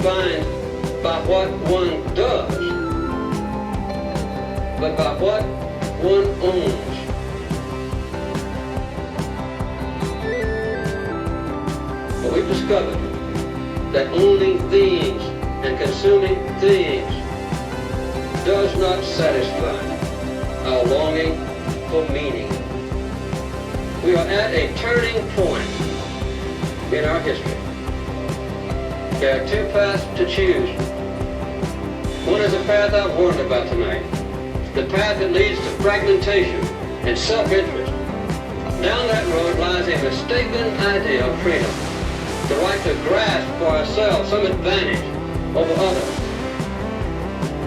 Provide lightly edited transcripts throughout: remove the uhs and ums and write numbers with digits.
defined by what one does, but by what one owns. But we've discovered that owning things and consuming things does not satisfy our longing for meaning. We are at a turning point in our history. There are two paths to choose. One is the path I've warned about tonight. The path that leads to fragmentation and self-interest. Down that road lies a mistaken idea of freedom, the right to grasp for ourselves some advantage over others.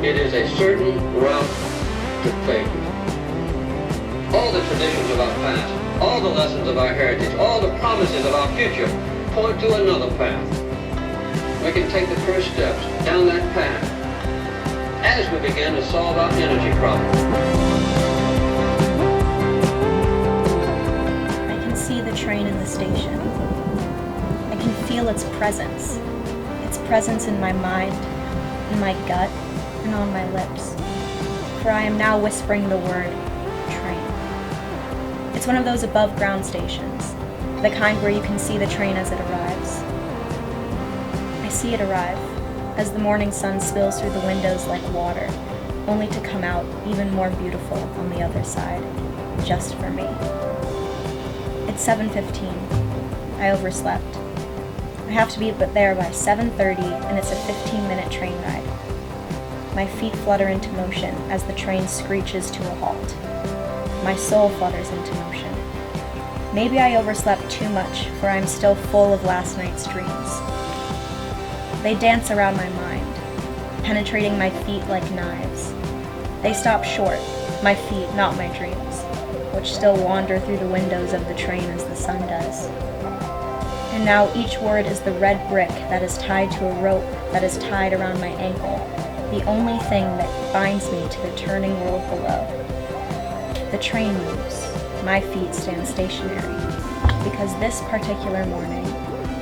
It is a certain route to failure. All the traditions of our past, all the lessons of our heritage, all the promises of our future point to another path. We can take the first steps down that path as we begin to solve our energy problem. I can see the train in the station. I can feel its presence in my mind, in my gut, and on my lips. For I am now whispering the word train. It's one of those above ground stations, the kind where you can see the train as it arrives. I see it arrive as the morning sun spills through the windows like water, only to come out even more beautiful on the other side, just for me. It's 7:15. I overslept. I have to be there by 7:30, and it's a 15-minute train ride. My feet flutter into motion as the train screeches to a halt. My soul flutters into motion. Maybe I overslept too much, for I'm still full of last night's dreams. They dance around my mind, penetrating my feet like knives. They stop short, my feet, not my dreams, which still wander through the windows of the train as the sun does. And now each word is the red brick that is tied to a rope that is tied around my ankle, the only thing that binds me to the turning world below. The train moves, my feet stand stationary, because this particular morning,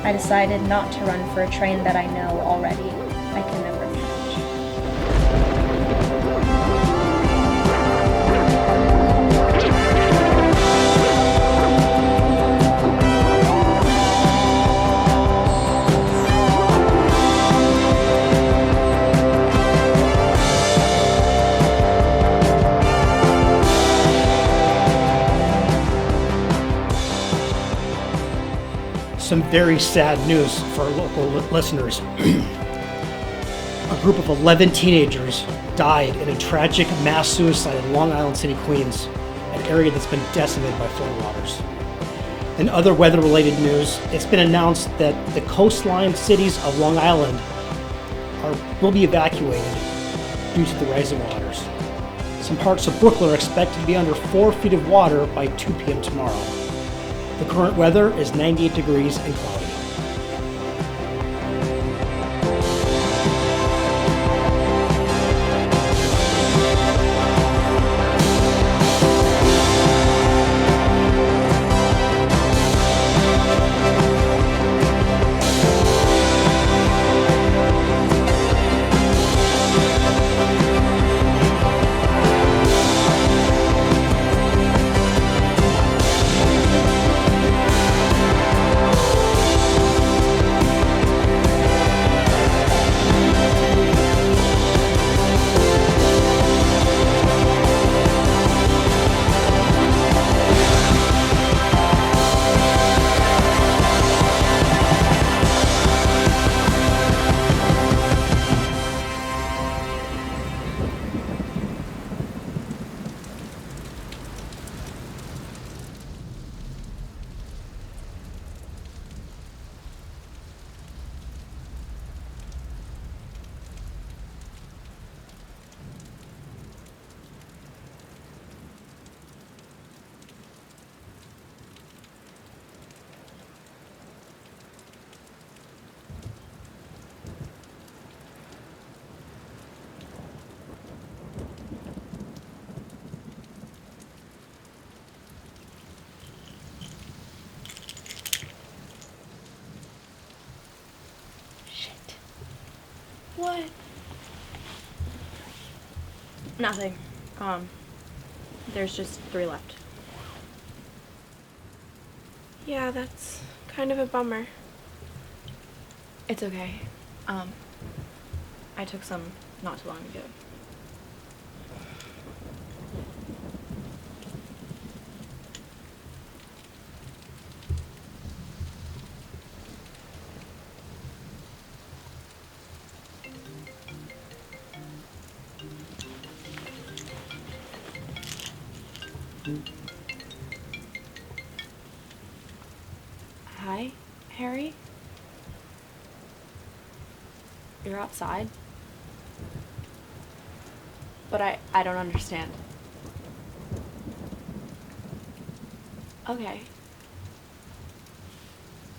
I decided not to run for a train that I know already I can never catch. Some very sad news for our local listeners. A group of 11 teenagers died in a tragic mass suicide in Long Island City, Queens, an area that's been decimated by floodwaters. In other weather-related news, it's been announced that the coastline cities of Long Island will be evacuated due to the rising waters. Some parts of Brooklyn are expected to be under 4 feet of water by 2 p.m. tomorrow. The current weather is 98 degrees and cloudy. What? Nothing. There's just 3 left. Yeah, that's kind of a bummer. It's okay. I took some not too long ago. Hi, Harry? You're outside? But I don't understand. Okay.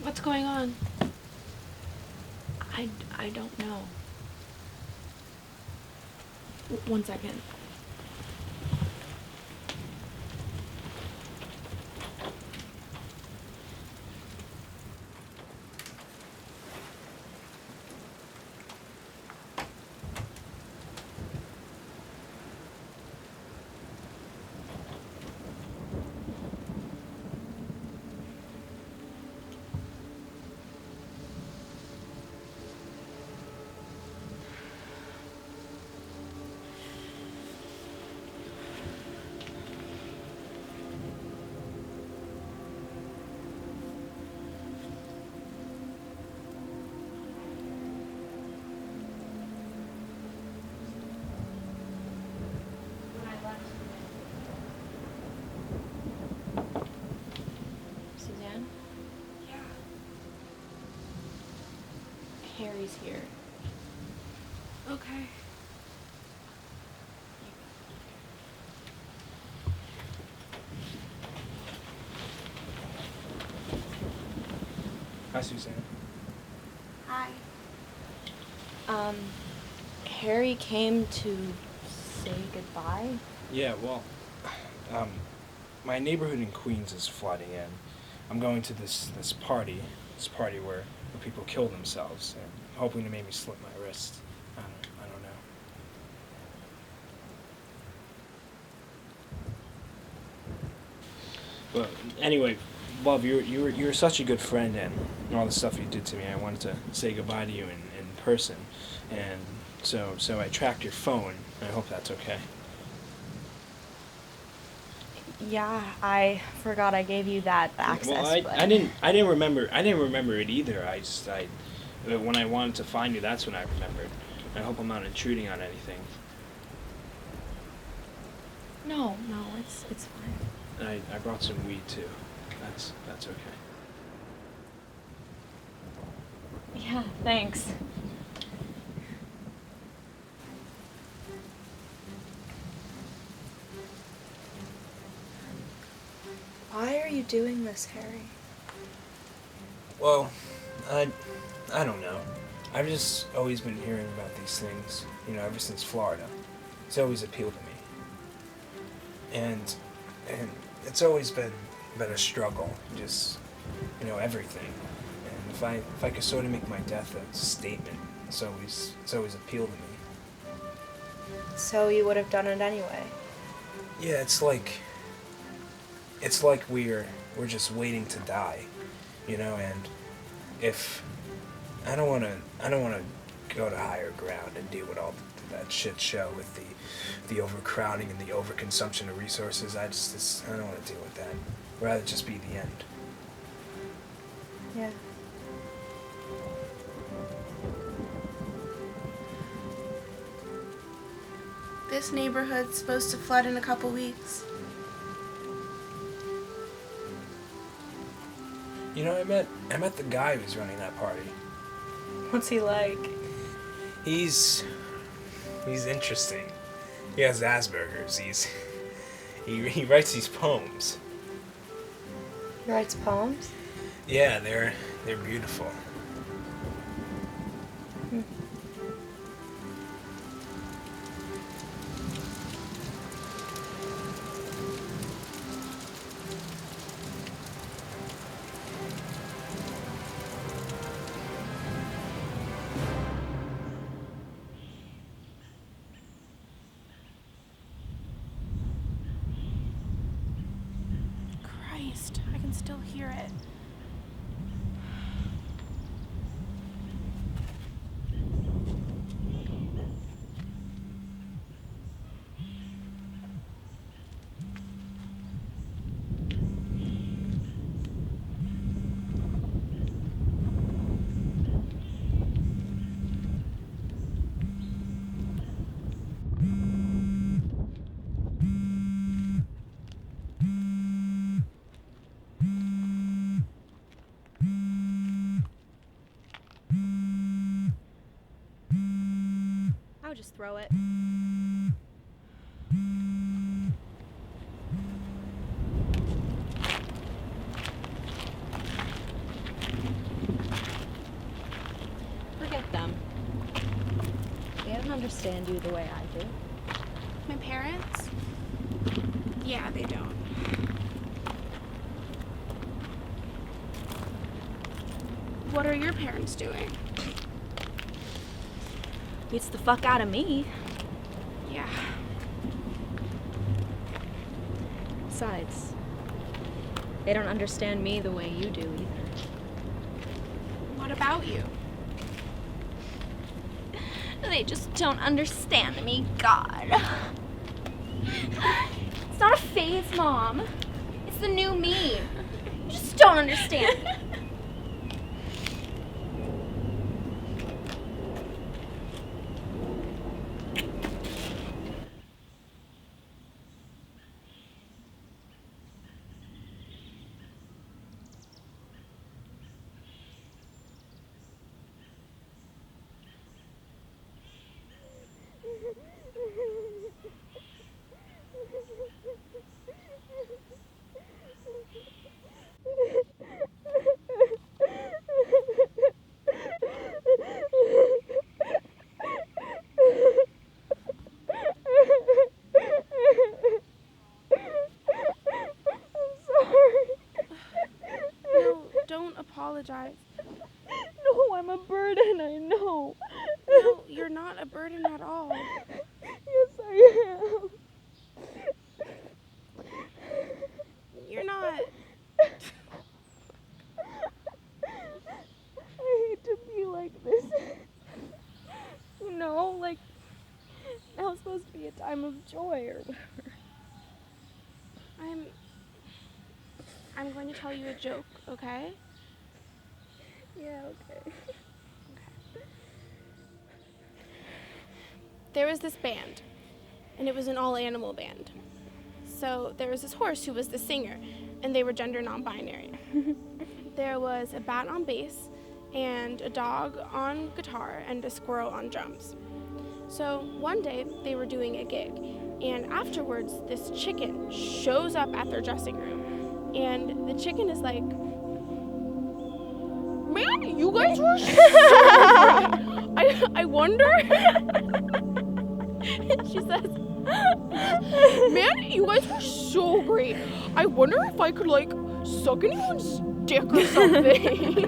What's going on? I don't know. 1 second. Suzanne? Yeah. Harry's here. Okay. Hi, Suzanne. Hi. Harry came to say goodbye? Yeah, well, my neighborhood in Queens is flooding in. I'm going to this party where people kill themselves, and hoping to maybe slit my wrist. I don't know. But anyway, Love, you were such a good friend, and all the stuff you did to me. I wanted to say goodbye to you in person, and so I tracked your phone. I hope that's okay. Yeah, I forgot I gave you that access. Well, but... I didn't remember it either. When I wanted to find you, that's when I remembered. I hope I'm not intruding on anything. No, it's fine. I brought some weed too. That's okay. Yeah, thanks. Why are you doing this, Harry? Well, I don't know. I've just always been hearing about these things, ever since Florida. It's always appealed to me. And it's always been a struggle, just, everything. And if I could sort of make my death a statement, it's always appealed to me. So you would have done it anyway? Yeah, it's like we're just waiting to die, and if I don't want to go to higher ground and deal with all that shit show with the overcrowding and the overconsumption of resources. I don't want to deal with that. I'd rather just be the end. Yeah. This neighborhood's supposed to flood in a couple weeks. I met the guy who's running that party. What's he like? He's interesting. He has Asperger's. He writes these poems. He writes poems? Yeah, they're beautiful. still hear it. I would just throw it. Forget them. They don't understand you the way I do. My parents? Yeah, they don't. What are your parents doing? Beats the fuck out of me. Yeah. Besides, they don't understand me the way you do either. What about you? They just don't understand me, God. It's not a phase, Mom. It's the new me. You just don't understand. No, don't apologize. No, I'm a burden, I know. No, you're not a burden at all. Yes, I am. You're not. I hate to be like this. You know, like, now it's supposed to be a time of joy or whatever. I'm going to tell you a joke, okay? Yeah, okay. There was this band, and it was an all-animal band. So there was this horse who was the singer, and they were gender non-binary. There was a bat on bass, and a dog on guitar, and a squirrel on drums. So one day, they were doing a gig, and afterwards, this chicken shows up at their dressing room. And the chicken is like, man, you guys were so great. I wonder. And she says, man, you guys were so great. I wonder if I could, like, suck anyone's dick or something.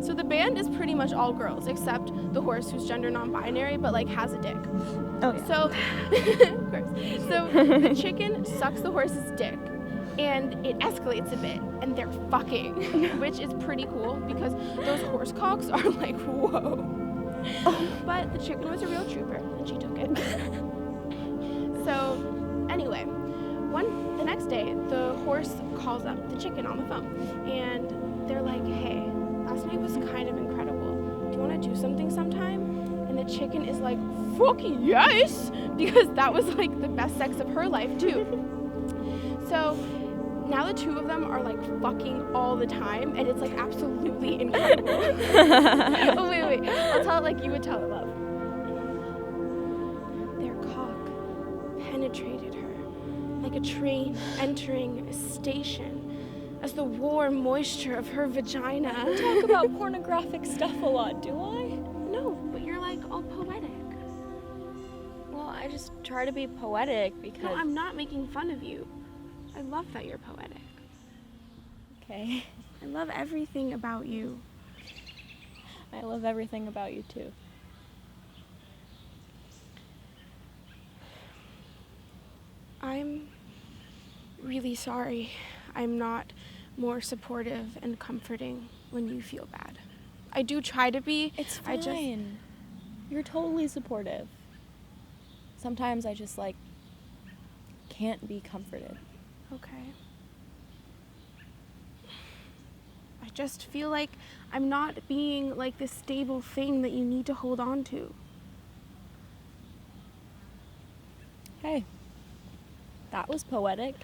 So the band is pretty much all girls, except the horse who's gender non-binary, but, like, has a dick. Oh, yeah. So, of course. So the chicken sucks the horse's dick. And it escalates a bit, and they're fucking, which is pretty cool because those horse cocks are like, whoa. But the chicken was a real trooper, and she took it. So, anyway, the next day, the horse calls up the chicken on the phone, and they're like, hey, last night was kind of incredible. Do you want to do something sometime? And the chicken is like, fucking yes, because that was like the best sex of her life, too. So, now the two of them are like fucking all the time, and it's like absolutely incredible. Oh, wait. I'll tell it like you would tell it, love. Their cock penetrated her like a train entering a station as the warm moisture of her vagina. I talk about pornographic stuff a lot, do I? No, but you're like all poetic. Well, I just try to be poetic because... No, I'm not making fun of you. I love that you're poetic. Okay. I love everything about you. I love everything about you, too. I'm really sorry. I'm not more supportive and comforting when you feel bad. I do try to be. It's fine. You're totally supportive. Sometimes I just, like, can't be comforted. Okay. I just feel like I'm not being, like, this stable thing that you need to hold on to. Hey, that was poetic.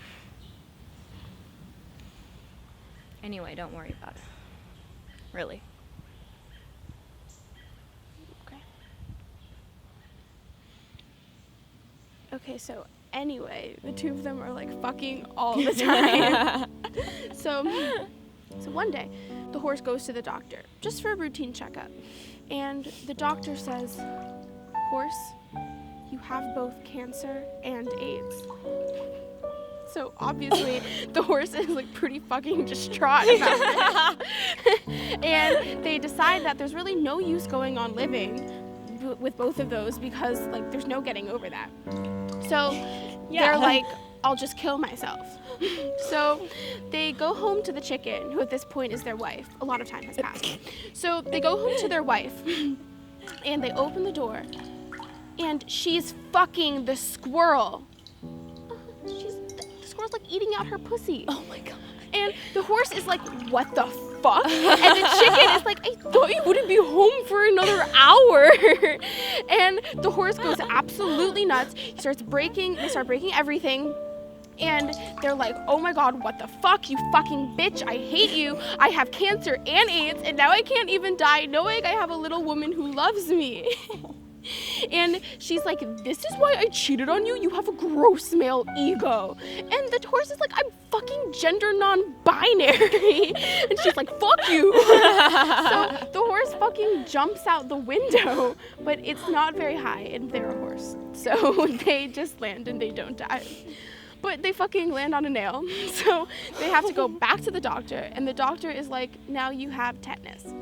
Anyway, don't worry about it. Really. Okay, so anyway, the two of them are like fucking all the time. So one day, the horse goes to the doctor just for a routine checkup. And the doctor says, "Horse, you have both cancer and AIDS." So obviously, the horse is like pretty fucking distraught about this. And they decide that there's really no use going on living with both of those because like there's no getting over that. So they're like, I'll just kill myself. So they go home to the chicken, who at this point is their wife. A lot of time has passed. So they go home to their wife, and they open the door, and she's fucking the squirrel. The squirrel's like eating out her pussy. Oh my god. And the horse is like, what the fuck? And the chicken is like, I thought you wouldn't be home for another hour. And the horse goes absolutely nuts. They start breaking everything. And they're like, oh my god, what the fuck, you fucking bitch, I hate you. I have cancer and AIDS, and now I can't even die knowing I have a little woman who loves me. And she's like, this is why I cheated on you? You have a gross male ego. And the horse is like, I'm fucking gender non-binary. And she's like, fuck you. So the horse fucking jumps out the window, but it's not very high, and they're a horse. So they just land and they don't die. But they fucking land on a nail. So they have to go back to the doctor, and the doctor is like, now you have tetanus.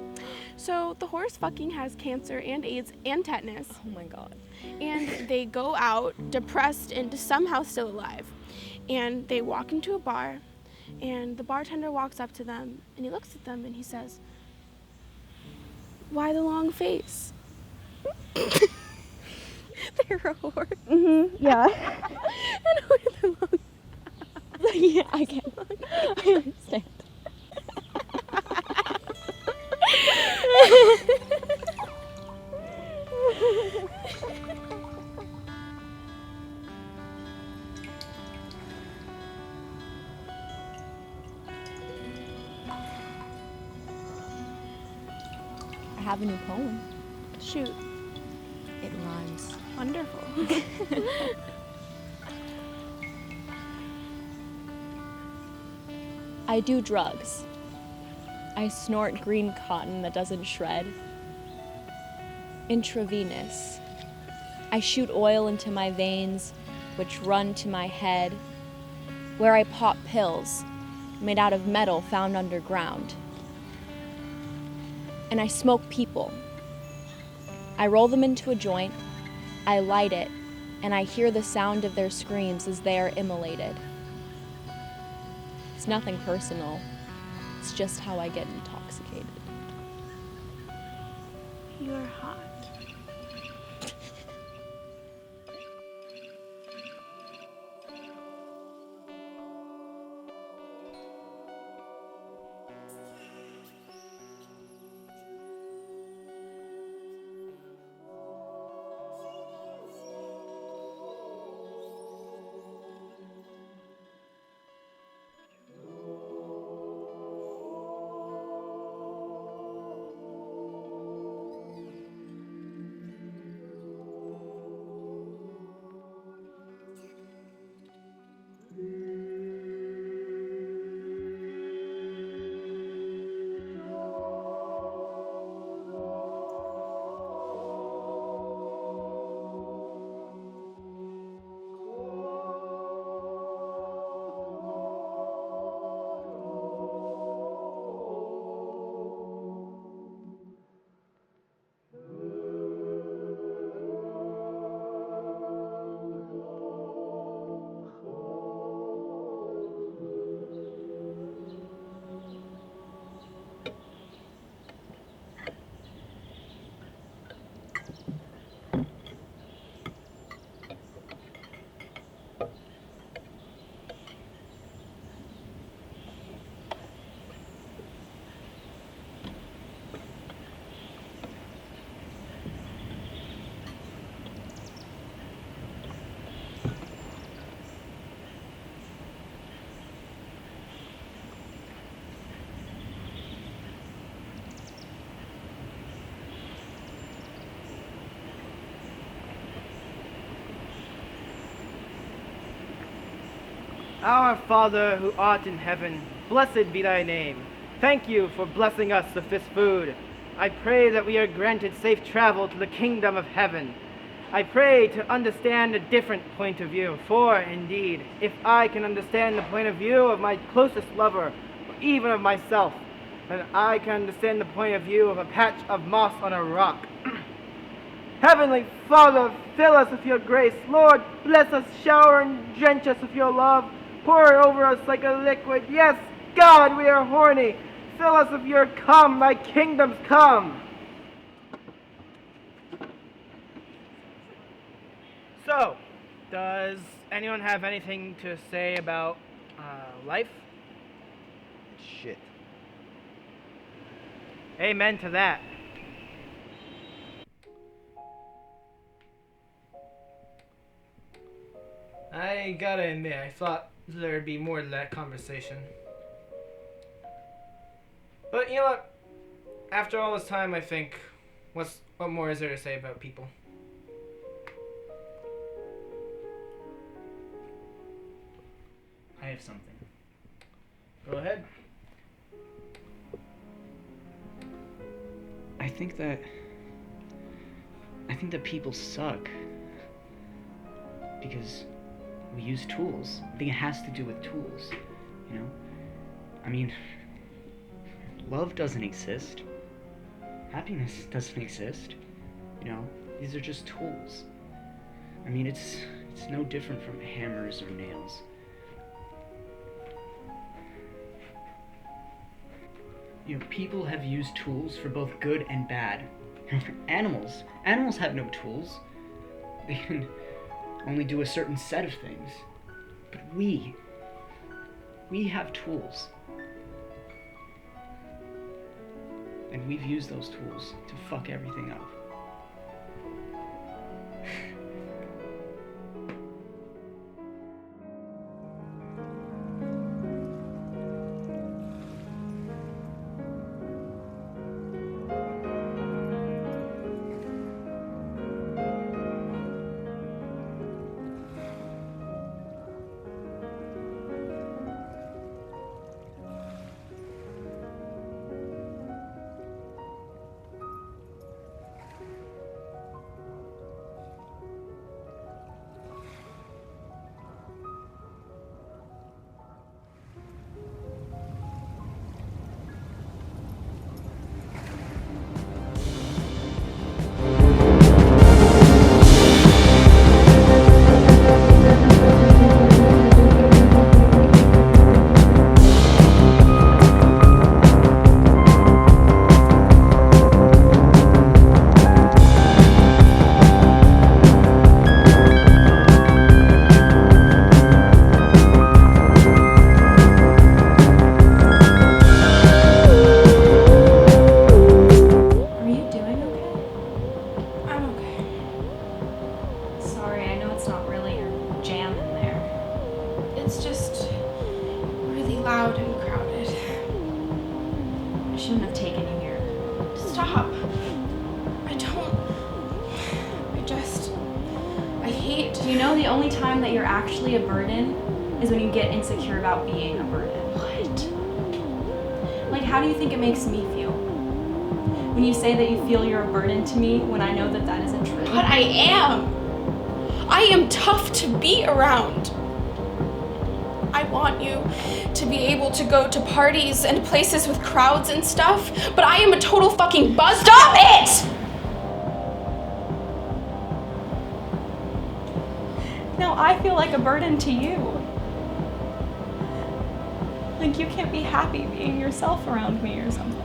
So the horse fucking has cancer and AIDS and tetanus. Oh my god. And they go out depressed and somehow still alive. And they walk into a bar, and the bartender walks up to them, and he looks at them and he says, "Why the long face?" They're a horse. Yeah. And why the long Yeah, I can. I understand. I have a new poem. Shoot. It rhymes. Wonderful. I do drugs. I snort green cotton that doesn't shred. Intravenous. I shoot oil into my veins, which run to my head, where I pop pills made out of metal found underground. And I smoke people. I roll them into a joint, I light it, and I hear the sound of their screams as they are immolated. It's nothing personal. It's just how I get intoxicated. You're hot. Our Father who art in heaven, blessed be thy name. Thank you for blessing us with this food. I pray that we are granted safe travel to the kingdom of heaven. I pray to understand a different point of view, for indeed, if I can understand the point of view of my closest lover, or even of myself, then I can understand the point of view of a patch of moss on a rock. Heavenly Father, fill us with your grace. Lord, bless us, shower and drench us with your love. Pour it over us like a liquid. Yes, God, we are horny. Fill us with your come, thy kingdom's come. So, does anyone have anything to say about life? Shit. Amen to that. I gotta admit, I thought there'd be more to that conversation. But you know what? After all this time, I think, what more is there to say about people? I have something. Go ahead. I think that people suck because we use tools. I think it has to do with tools, you know? I mean, love doesn't exist. Happiness doesn't exist. You know, these are just tools. I mean, it's no different from hammers or nails. You know, people have used tools for both good and bad. Animals have no tools. They can only do a certain set of things. But we have tools. And we've used those tools to fuck everything up. You know, the only time that you're actually a burden is when you get insecure about being a burden. What? Like, how do you think it makes me feel? When you say that you feel you're a burden to me when I know that that isn't true. But I am. I am tough to be around. I want you to be able to go to parties and places with crowds and stuff, but I am a total fucking buzz. Stop it! Now I feel like a burden to you. Like you can't be happy being yourself around me or something.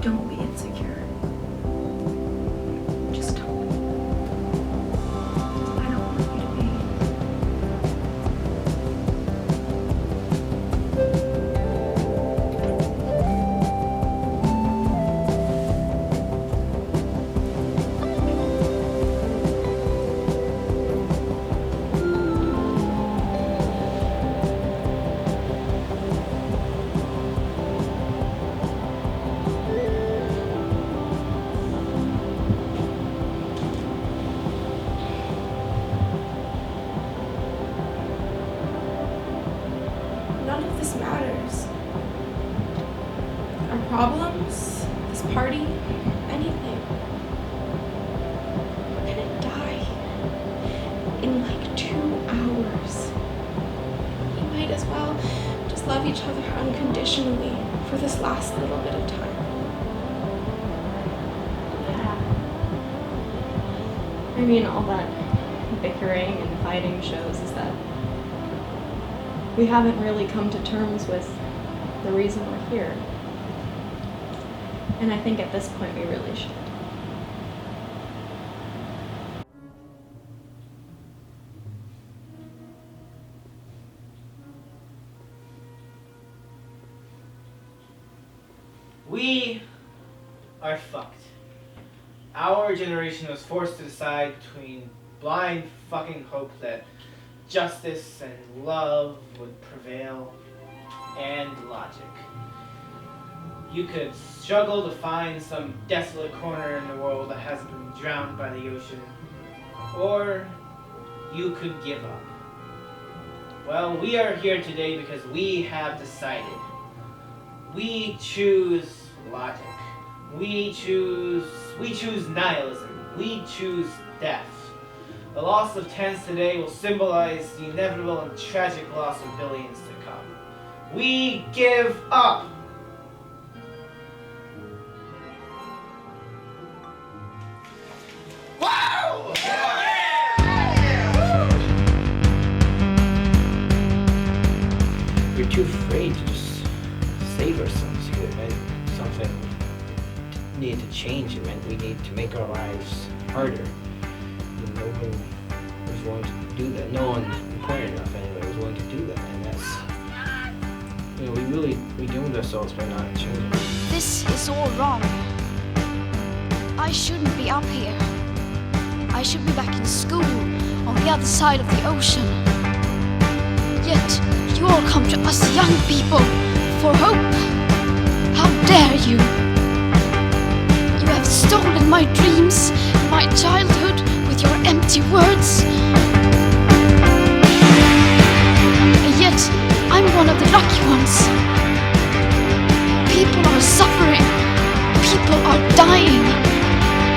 Don't be insecure. Just don't. I don't want you to be. none of this matters. Our problems, this party, anything. We're gonna die in like 2 hours. We might as well just love each other unconditionally for this last little bit of time. I mean, all that bickering and fighting shows is that we haven't really come to terms with the reason we're here. And I think at this point we really should. We are fucked. Our generation was forced to decide between blind fucking hope that justice and love would prevail and logic. You could struggle to find some desolate corner in the world that hasn't been drowned by the ocean, or you could give up. Well, we are here today because we have decided. We choose logic. We choose nihilism. We choose death. The loss of tens today will symbolize the inevitable and tragic loss of billions to come. We give up! Wow! We're too afraid to just save ourselves here. It meant something needed to change. It meant we need to make our lives harder. And no one was willing to do that. No one important enough anyway was willing to do that. And that's, we doomed ourselves by not changing. This is all wrong. I shouldn't be up here. I should be back in school on the other side of the ocean. Yet, you all come to us young people for hope. How dare you? You have stolen my dreams, my childhood with your empty words. And yet, I'm one of the lucky ones. People are suffering. People are dying.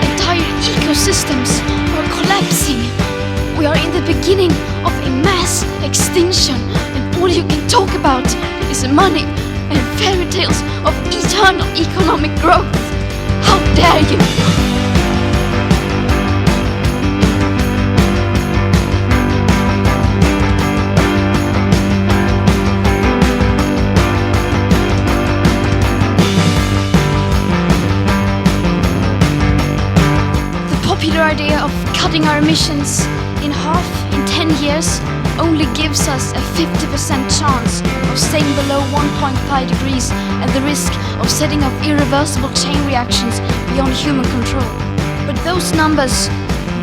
Entire ecosystems are collapsing. We are in the beginning of a mass extinction, and all you can talk about is money and fairy tales of eternal economic growth. How dare you! The popular idea of cutting our emissions in half in 10 years only gives us a 50% chance of staying below 1.5 degrees and the risk of setting off irreversible chain reactions beyond human control. But those numbers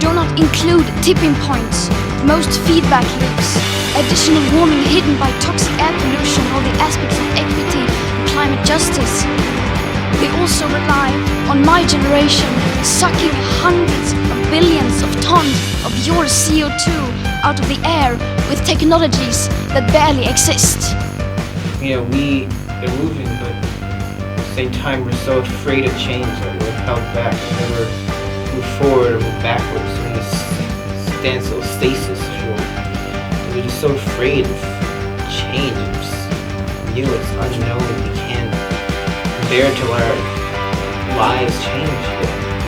do not include tipping points, most feedback loops, additional warming hidden by toxic air pollution, or the aspects of equity and climate justice. They also rely on my generation sucking hundreds of billions of tons of your CO2 out of the air with technologies that barely exist. We are moving, but at the same time we're so afraid of change that we're held back. We never move forward or move backwards. We're in this standstill stasis. We're just so afraid of change. It's new, it's unknown. We can't bear till our lives change.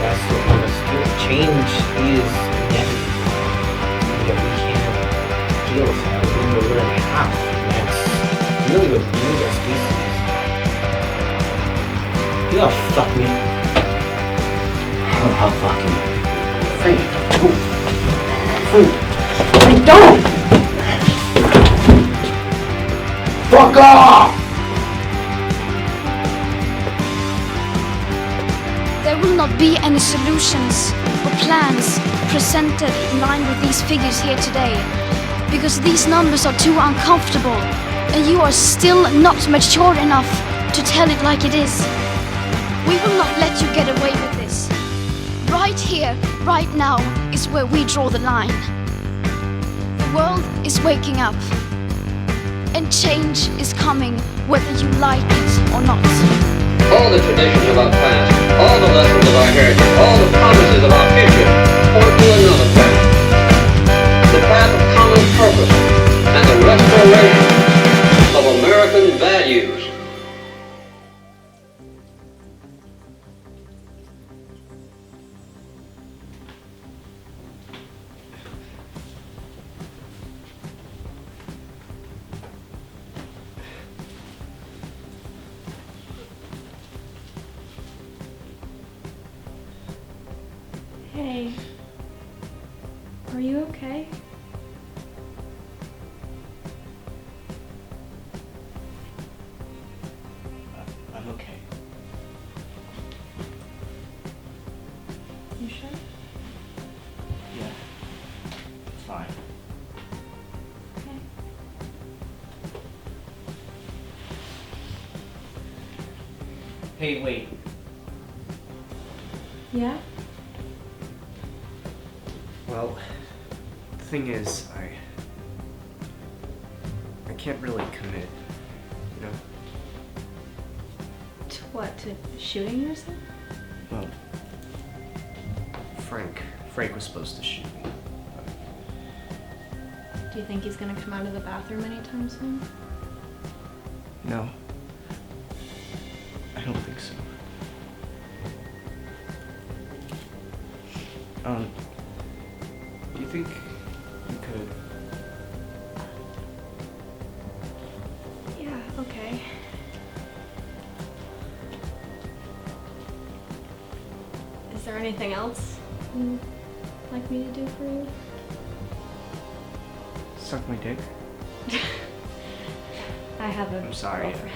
That's what we must do. Change is inevitable. Yet we can't deal with that. We're in half. That's really what ruins our species. You gotta fuck me. I'll fuck you. Free. I don't! Fuck off! There will not be any solutions or plans presented in line with these figures here today, because these numbers are too uncomfortable, and you are still not mature enough to tell it like it is. We will not let you get away with this. Right here, right now, is where we draw the line. The world is waking up. and change is coming, whether you like it or not. All the traditions of our past, all the lessons of our heritage, all the promises of our future point to another path. The path of common purpose and the restoration of American values. Hey, are you okay? I'm okay. You sure? Yeah. It's fine. Okay. Hey, wait. Yeah? Well, the thing is, I can't really commit, you know? To what? To shooting yourself? Well, Frank was supposed to shoot me. Do you think he's gonna come out of the bathroom anytime soon? No. I don't think so. Do you think you could? Yeah, okay. Is there anything else you'd like me to do for you? Suck my dick? I have a I'm sorry. girlfriend.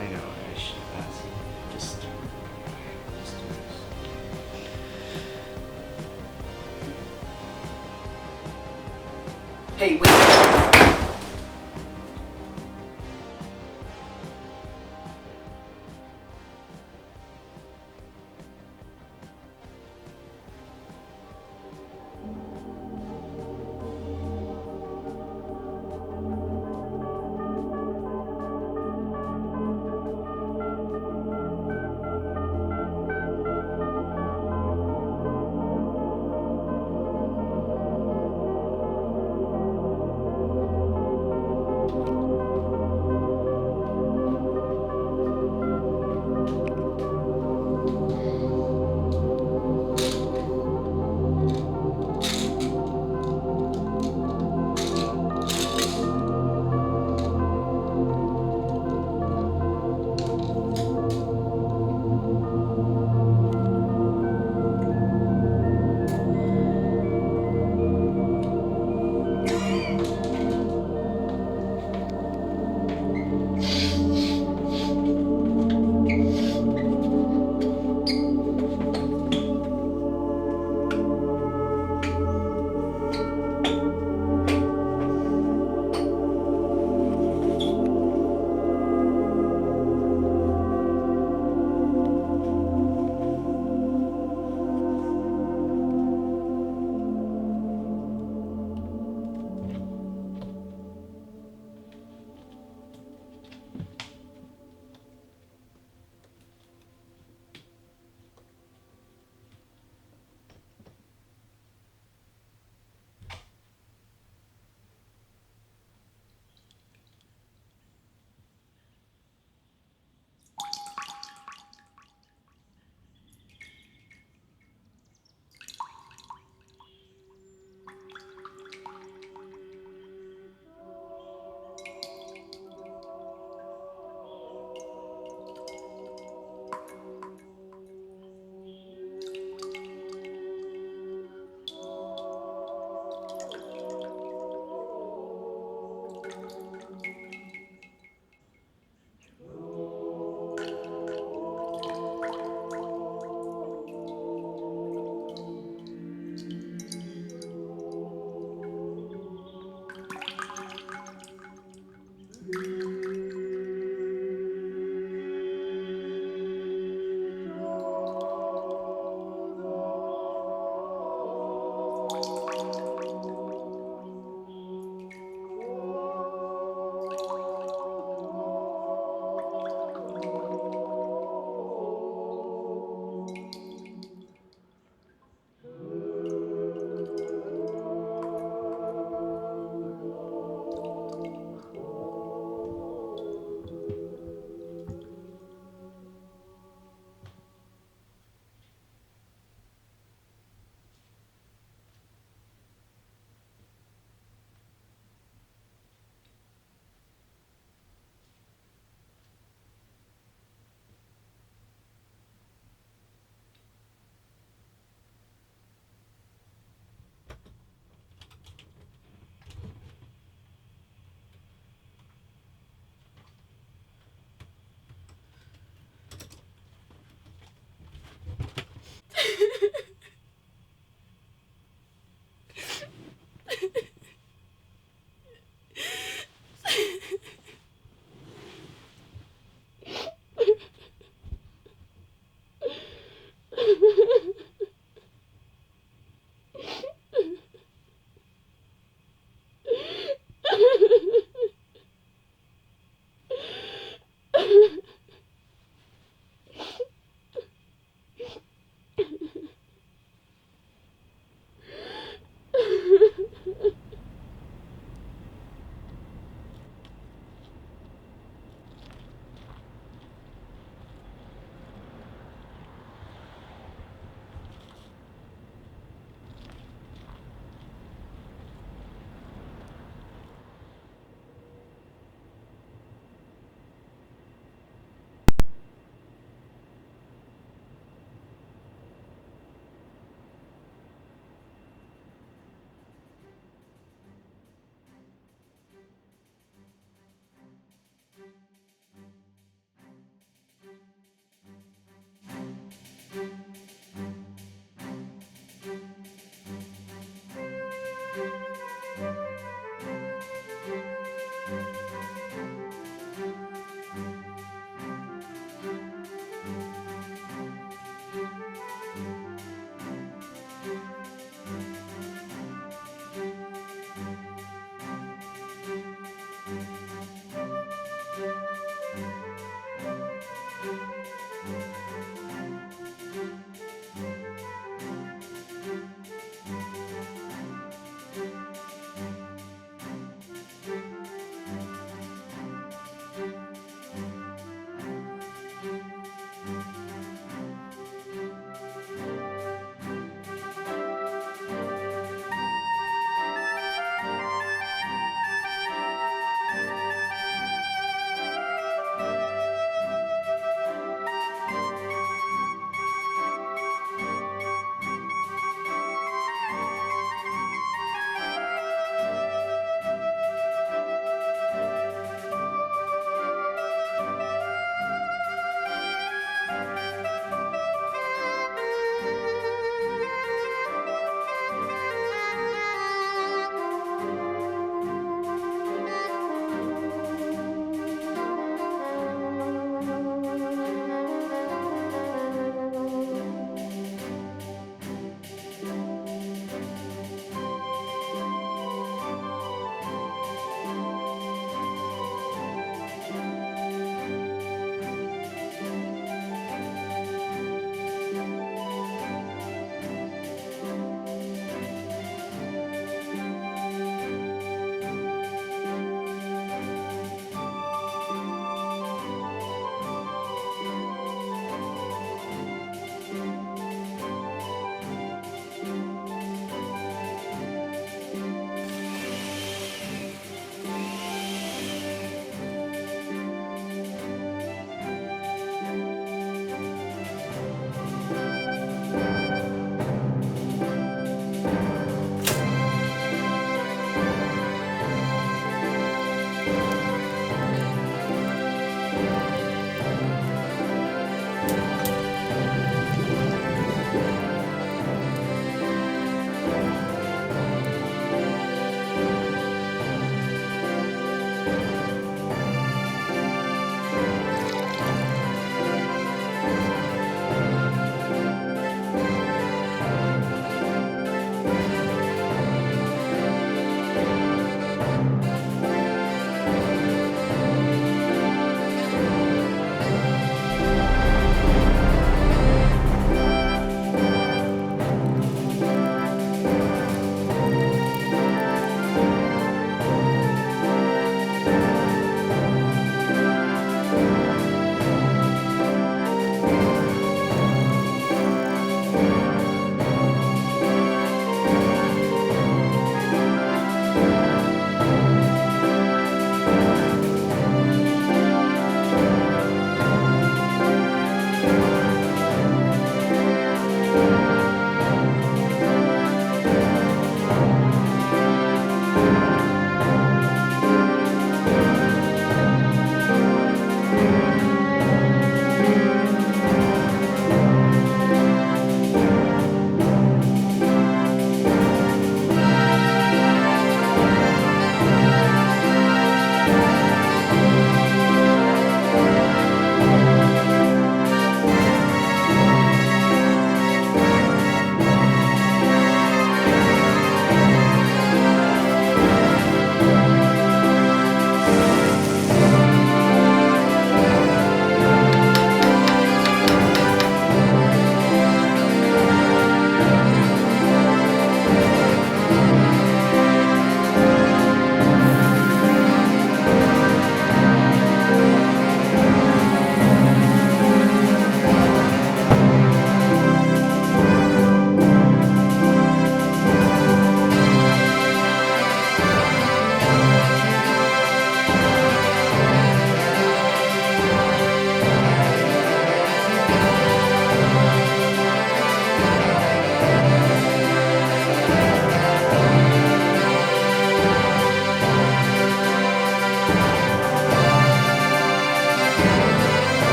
I know, I should have asked. Just do this. Hey, wait!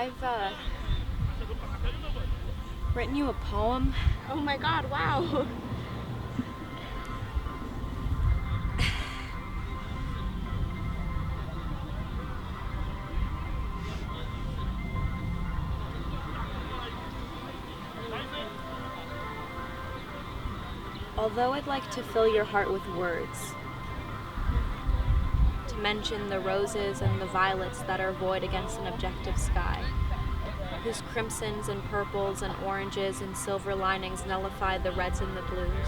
I've written you a poem. Oh my god, wow. Although I'd like to fill your heart with words, to mention the roses and the violets that are void against an objective sky, whose crimsons and purples and oranges and silver linings nullify the reds and the blues.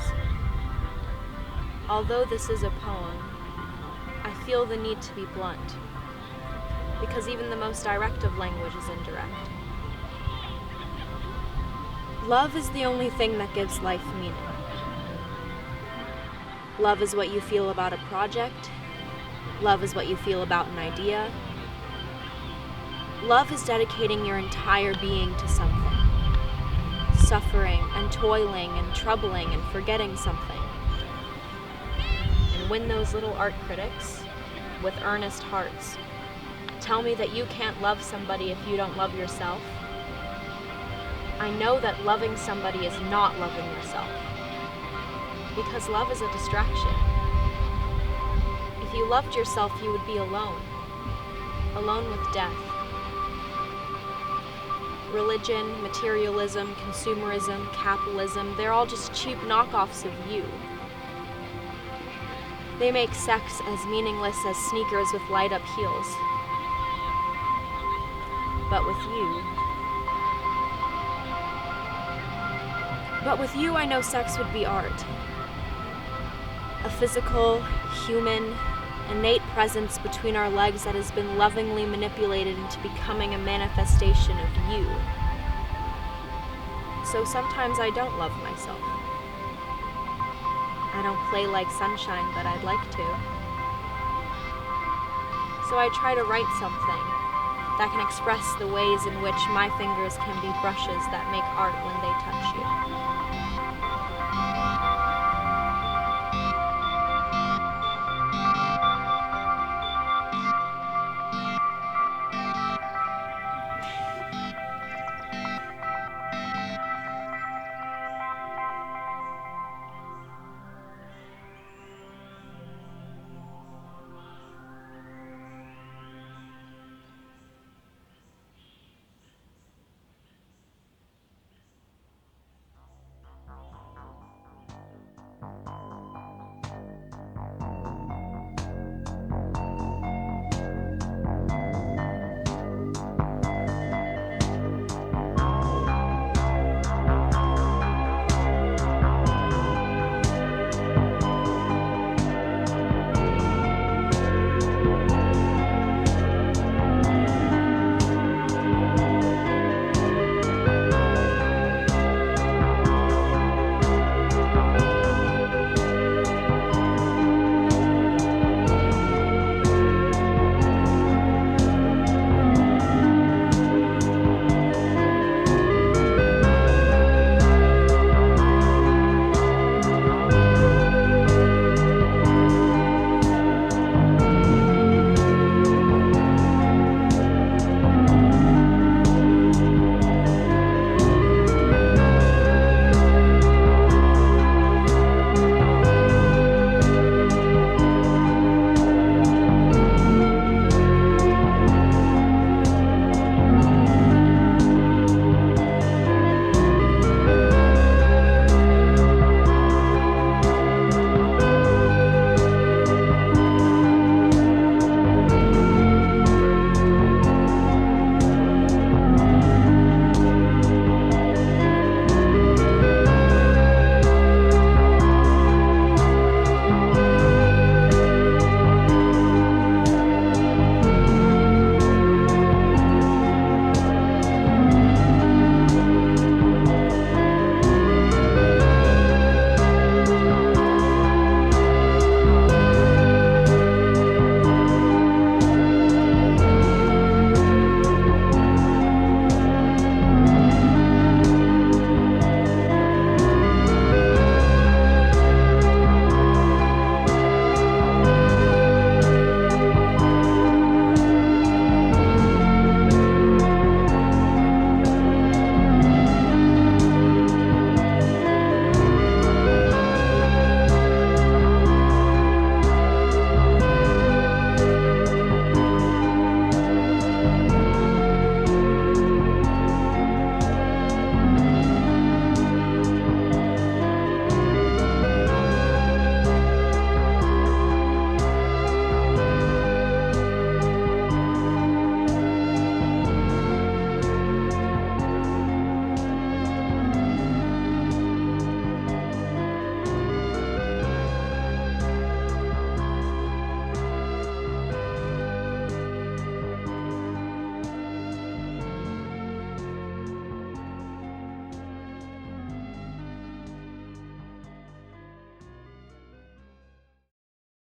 Although this is a poem, I feel the need to be blunt, because even the most direct of language is indirect. Love is the only thing that gives life meaning. Love is what you feel about a project. Love is what you feel about an idea. Love is dedicating your entire being to something. Suffering and toiling and troubling and forgetting something. And when those little art critics, with earnest hearts, tell me that you can't love somebody if you don't love yourself, I know that loving somebody is not loving yourself. Because love is a distraction. If you loved yourself, you would be alone. Alone with death. Religion, materialism, consumerism, capitalism, they're all just cheap knockoffs of you. They make sex as meaningless as sneakers with light-up heels. But with you, I know sex would be art. A physical, human, innate presence between our legs that has been lovingly manipulated into becoming a manifestation of you. So sometimes I don't love myself. I don't play like sunshine, but I'd like to. So I try to write something that can express the ways in which my fingers can be brushes that make art when they touch you.